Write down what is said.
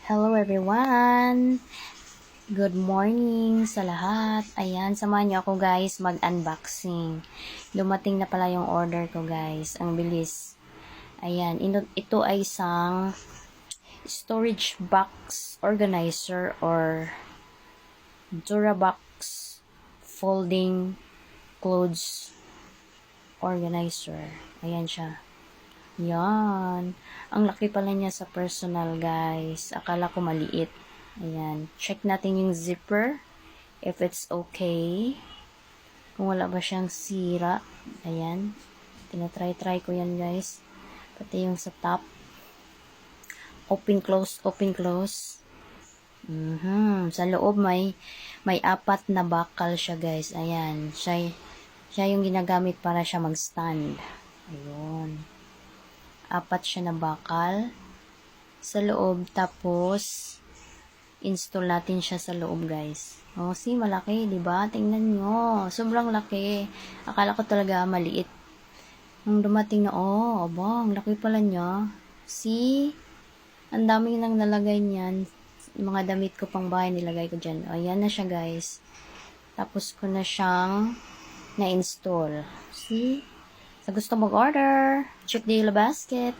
Hello everyone! Good morning sa lahat. Ayan, samahan niyo ako guys mag-unboxing. Dumating na pala yung order ko guys. Ang bilis. Ayan, ito ay isang storage box organizer or Durabox folding clothes organizer. Ayan siya. Yan. Ang laki pala niya sa personal, guys. Akala ko maliit. Ayan. Check natin yung zipper. If it's okay. Kung wala ba siyang sira. Ayan. Tinatry-try ko yan, guys. Pati yung sa top. Open, close, open, close. Sa loob may 4 na bakal siya, guys. Ayan. Siya yung ginagamit para siya mag-stand. Ayun. 4 siya na bakal sa loob, tapos install natin siya sa loob guys. See, malaki, diba? Tingnan nyo, sobrang laki. Akala ko talaga maliit nung dumating na, aba, ang laki pala niya. See, ang dami nang nalagay niyan. Mga damit ko pang bahay nilagay ko dyan. Ayan na siya guys. Tapos ko na siyang na-install. See, sa gusto mag-order, check the yellow basket.